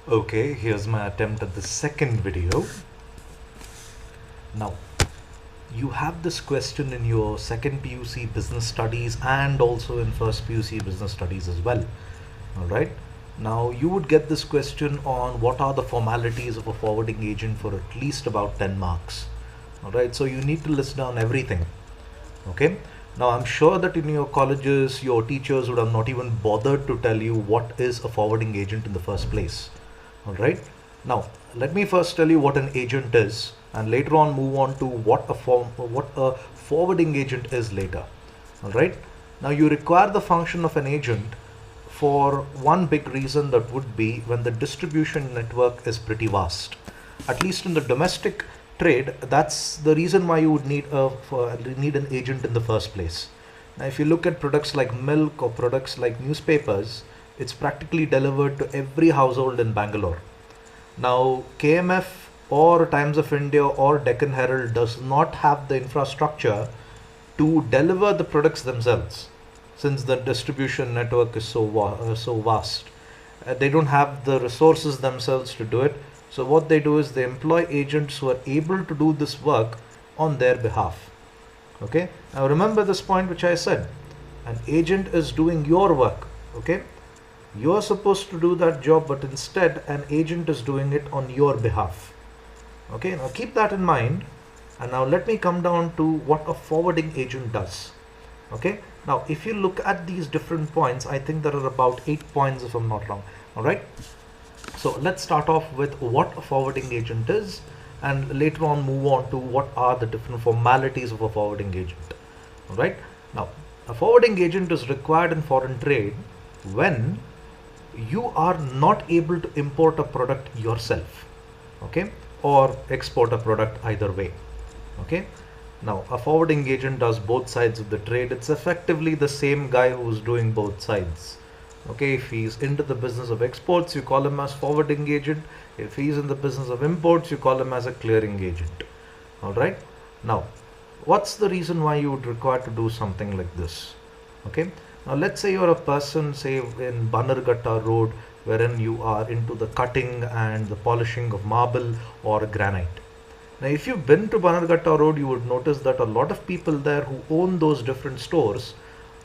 Okay, here's my attempt at the second video. Now, you have this question in your second PUC business studies and also in first PUC business studies as well. All right. Now, you would get this question on what are the formalities of a forwarding agent for at least about 10 marks. All right. So you need to list down everything. Okay. Now, I'm sure that in your colleges, your teachers would have not even bothered to tell you what is a forwarding agent in the first place. All right. Now, let me first tell you what an agent is, and later on move on to what a forwarding agent is later. All right. Now, you require the function of an agent for one big reason, that would be when the distribution network is pretty vast. At least in the domestic trade, that's the reason why you would need an agent in the first place. Now, if you look at products like milk or products like newspapers, it's practically delivered to every household in Bangalore. Now, KMF or Times of India or Deccan Herald does not have the infrastructure to deliver the products themselves, since the distribution network is so vast. They don't have the resources themselves to do it. So what they do is they employ agents who are able to do this work on their behalf. Okay. Now remember this point which I said. An agent is doing your work. Okay. You're supposed to do that job, but instead an agent is doing it on your behalf. Okay. Now keep that in mind. And now let me come down to what a forwarding agent does. Okay. Now, if you look at these different points, I think there are about 8 points if I'm not wrong. All right. So let's start off with what a forwarding agent is, and later on move on to what are the different formalities of a forwarding agent. All right. Now, a forwarding agent is required in foreign trade when you are not able to import a product yourself, okay, or export a product, either way. Okay. Now, a forwarding agent does both sides of the trade. It's effectively the same guy who's doing both sides. Okay, if he's into the business of exports, you call him as forwarding agent. If he's in the business of imports, you call him as a clearing agent. All right. Now, what's the reason why you would require to do something like this? Okay. Now, let's say you're a person, say in Bannerghatta Road, wherein you are into the cutting and the polishing of marble or granite. Now, if you've been to Bannerghatta Road, you would notice that a lot of people there who own those different stores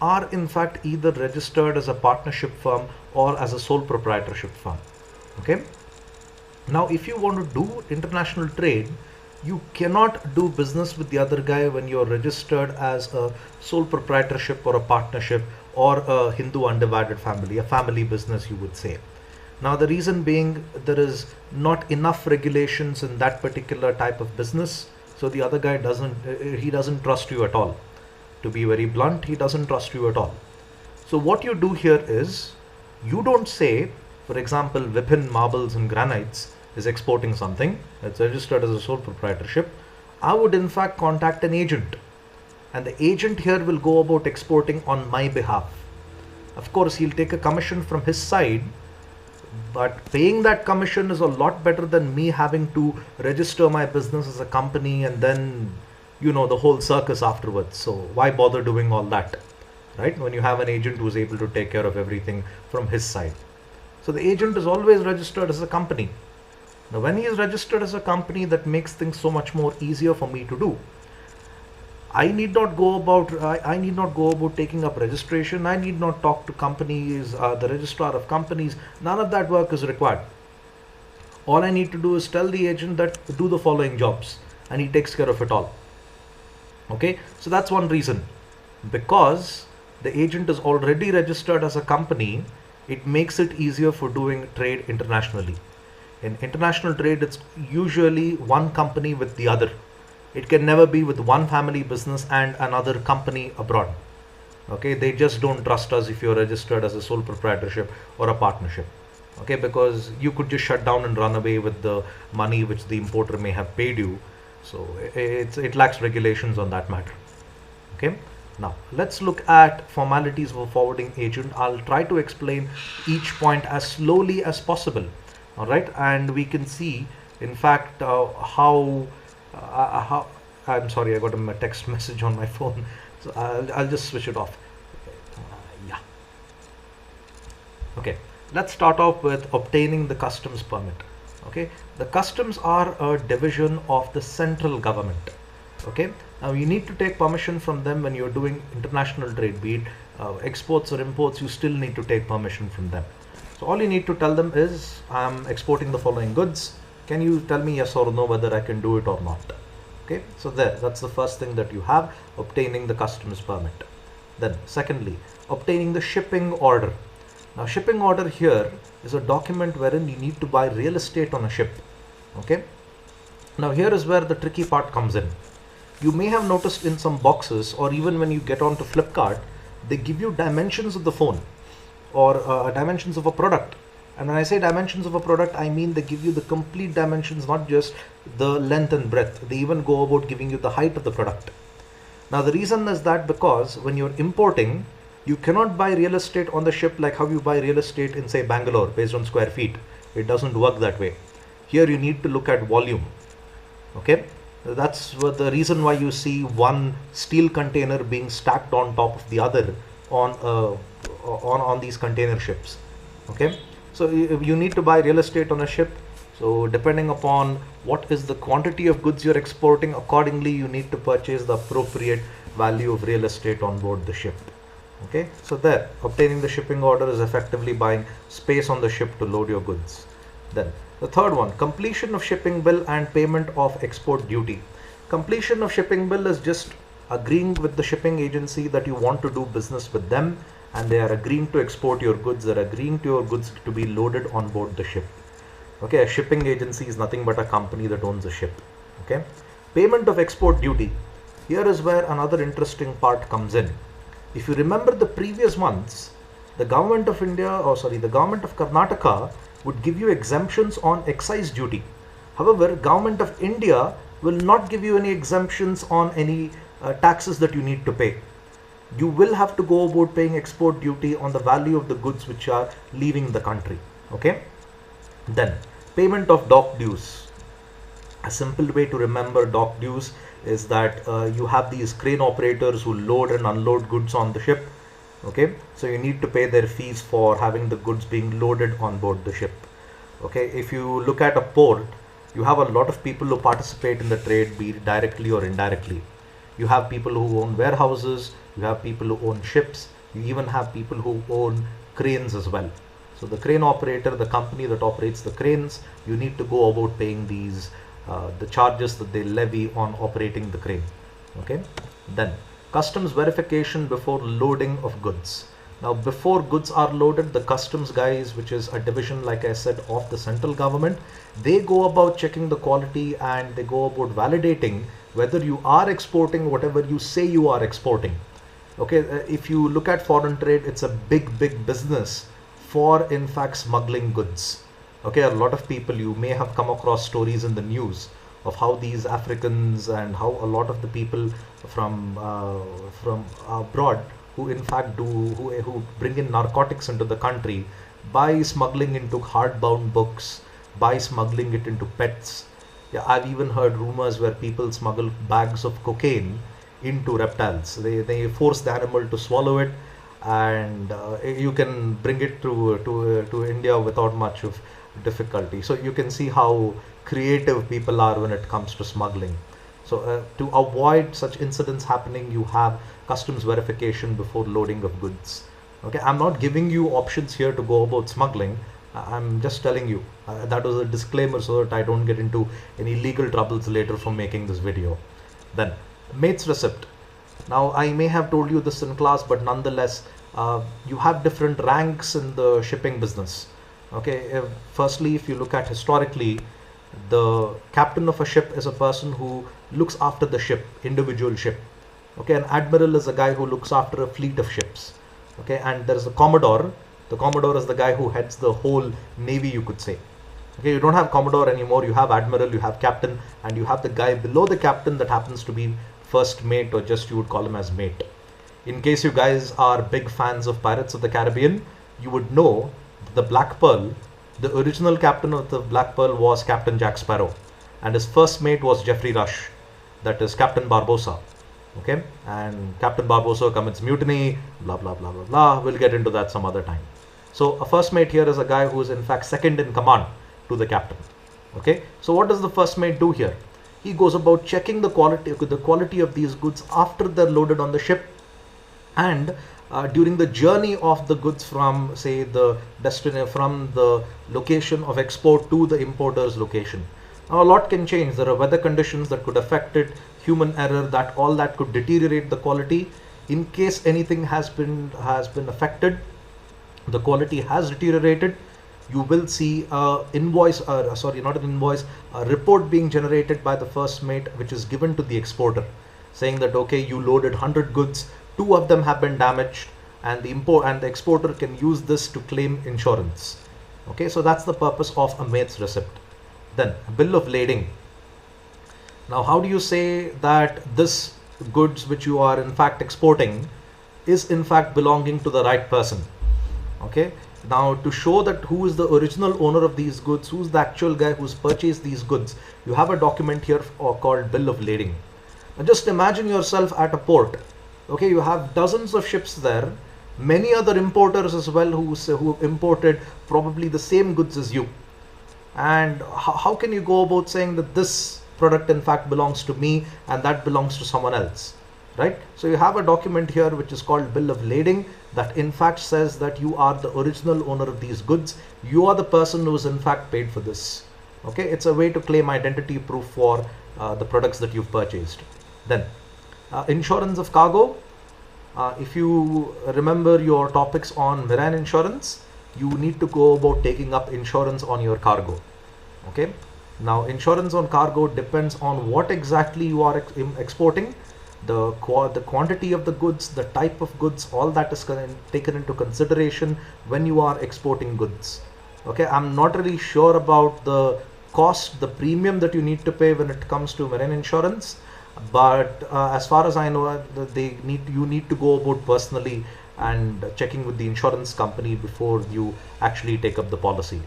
are in fact either registered as a partnership firm or as a sole proprietorship firm. Okay. Now, if you want to do international trade, you cannot do business with the other guy when you're registered as a sole proprietorship or a partnership or a Hindu undivided family, a family business, you would say. Now, the reason being, there is not enough regulations in that particular type of business. So the other guy doesn't trust you at all. To be very blunt, he doesn't trust you at all. So what you do here is, you don't say, for example, Vipin Marbles and Granites is exporting something that's registered as a sole proprietorship. I would in fact contact an agent, and the agent here will go about exporting on my behalf. Of course, he'll take a commission from his side, but paying that commission is a lot better than me having to register my business as a company and then, the whole circus afterwards. So why bother doing all that, right? When you have an agent who's able to take care of everything from his side. So the agent is always registered as a company. Now, when he is registered as a company, that makes things so much more easier for me to do. I need not go about taking up registration. I need not talk to companies, the registrar of companies. None of that work is required. All I need to do is tell the agent that do the following jobs, and he takes care of it all. Okay, so that's one reason. Because the agent is already registered as a company, it makes it easier for doing trade internationally. In international trade, it's usually one company with the other. It can never be with one family business and another company abroad. Okay, they just don't trust us if you're registered as a sole proprietorship or a partnership. Okay, because you could just shut down and run away with the money which the importer may have paid you. So it lacks regulations on that matter. Okay, now let's look at formalities of a forwarding agent. I'll try to explain each point as slowly as possible. All right, and we can see, in fact, how I'm sorry, I got a text message on my phone, so I'll just switch it off. Yeah. Okay. Let's start off with obtaining the customs permit. Okay, the customs are a division of the central government. Okay, now you need to take permission from them when you're doing international trade, be it exports or imports. You still need to take permission from them. So all you need to tell them is, I'm exporting the following goods. Can you tell me yes or no whether I can do it or not? Okay, so that's the first thing that you have, obtaining the customs permit. Then secondly, obtaining the shipping order. Now shipping order here is a document wherein you need to buy real estate on a ship. Okay, now here is where the tricky part comes in. You may have noticed in some boxes, or even when you get onto Flipkart, they give you dimensions of the phone, or dimensions of a product. And when I say dimensions of a product, I mean they give you the complete dimensions, not just the length and breadth. They even go about giving you the height of the product. Now the reason is that because when you're importing, you cannot buy real estate on the ship like how you buy real estate in, say, Bangalore based on square feet. It doesn't work that way. Here you need to look at volume. Okay, that's the reason why you see one steel container being stacked on top of the other on these container ships. Okay, so you need to buy real estate on a ship. So depending upon what is the quantity of goods you're exporting, accordingly you need to purchase the appropriate value of real estate on board the ship. Okay, so there, obtaining the shipping order is effectively buying space on the ship to load your goods. Then the third one, completion of shipping bill and payment of export duty. Completion of shipping bill is just agreeing with the shipping agency that you want to do business with them, and they are agreeing to export your goods. They're agreeing to your goods to be loaded on board the ship. Okay, a shipping agency is nothing but a company that owns a ship. Okay, payment of export duty. Here is where another interesting part comes in. If you remember the previous months, the government of the government of Karnataka would give you exemptions on excise duty. However, government of India will not give you any exemptions on any taxes that you need to pay. You will have to go about paying export duty on the value of the goods which are leaving the country. Okay. Then payment of dock dues. A simple way to remember dock dues is that you have these crane operators who load and unload goods on the ship. Okay, so you need to pay their fees for having the goods being loaded on board the ship. Okay, if you look at a port, you have a lot of people who participate in the trade, be it directly or indirectly. You have people who own warehouses, you have people who own ships, you even have people who own cranes as well. So the crane operator, the company that operates the cranes, you need to go about paying these the charges that they levy on operating the crane. Okay, then customs verification before loading of goods. Now before goods are loaded, the customs guys, which is a division, like I said, of the central government, they go about checking the quality and they go about validating whether you are exporting whatever you say you are exporting. Okay, if you look at foreign trade, it's a big business for, in fact, smuggling goods. Okay, a lot of people, you may have come across stories in the news of how these Africans and how a lot of the people from abroad who in fact who bring in narcotics into the country by smuggling into hardbound books, by smuggling it into pets. Yeah, I've even heard rumors where people smuggle bags of cocaine into reptiles. They force the animal to swallow it, and you can bring it to India without much of difficulty. So you can see how creative people are when it comes to smuggling. So to avoid such incidents happening, you have customs verification before loading of goods. Okay, I'm not giving you options here to go about smuggling. I'm just telling you that was a disclaimer so that I don't get into any legal troubles later from making this video. Then mate's receipt. Now I may have told you this in class, but nonetheless you have different ranks in the shipping business. Okay, firstly, if you look at historically, the captain of a ship is a person who looks after the ship, individual ship. Okay, an admiral is a guy who looks after a fleet of ships. Okay, and there is a commodore. The commodore is the guy who heads the whole navy, you could say. Okay, you don't have commodore anymore. You have admiral, you have captain, and you have the guy below the captain that happens to be first mate, or just you would call him as mate. In case you guys are big fans of Pirates of the Caribbean, you would know the Black Pearl, the original captain of the Black Pearl was Captain Jack Sparrow, and his first mate was Geoffrey Rush, that is Captain Barbossa. Okay, and Captain Barbossa commits mutiny, blah blah blah blah blah. We'll get into that some other time. So a first mate here is a guy who is in fact second in command to the captain. Okay, so what does the first mate do here? He goes about checking the quality of these goods after they're loaded on the ship, and during the journey of the goods from, say, the from the location of export to the importer's location. Now a lot can change. There are weather conditions that could affect it, human error, that all that could deteriorate the quality. In case anything has been affected, the quality has deteriorated, you will see a invoice, sorry, not an invoice, a report being generated by the first mate, which is given to the exporter, saying that okay, you loaded 100 goods, 2 of them have been damaged, and the exporter can use this to claim insurance. Okay, so that's the purpose of a mate's receipt. Then bill of lading. Now how do you say that this goods which you are in fact exporting is in fact belonging to the right person? Okay, now to show that who is the original owner of these goods, who's the actual guy who's purchased these goods, you have a document here called bill of lading. Now just imagine yourself at a port. Okay, you have dozens of ships there, many other importers as well who imported probably the same goods as you. And how can you go about saying that this product in fact belongs to me and that belongs to someone else, right? So you have a document here which is called bill of lading, that in fact says that you are the original owner of these goods. You are the person who is in fact paid for this. Okay, it's a way to claim identity proof for the products that you've purchased. Then insurance of cargo. If you remember your topics on marine insurance, you need to go about taking up insurance on your cargo. Okay, now insurance on cargo depends on what exactly you are exporting, the quantity of the goods, the type of goods, all that is taken into consideration when you are exporting goods. Okay, I'm not really sure about the cost, the premium that you need to pay when it comes to marine insurance, but as far as I know, you need to go about personally and checking with the insurance company before you actually take up the policy.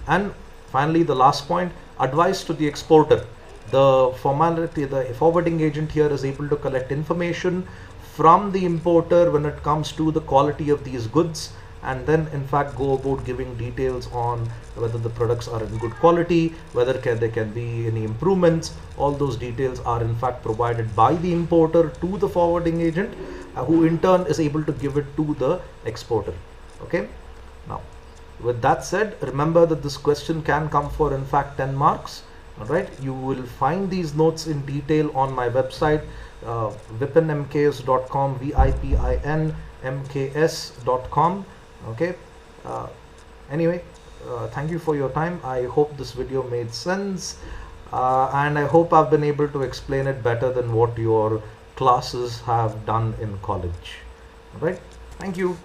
And finally, the last point, advice to the exporter. The forwarding agent here is able to collect information from the importer when it comes to the quality of these goods, and then in fact go about giving details on whether the products are in good quality, whether there can be any improvements. All those details are in fact provided by the importer to the forwarding agent, who in turn is able to give it to the exporter. Okay, now with that said, remember that this question can come for in fact 10 marks. Alright, you will find these notes in detail on my website, vipinmks.com, vipinmks.com. Okay, anyway, thank you for your time. I hope this video made sense, and I hope I've been able to explain it better than what your classes have done in college. Alright, thank you.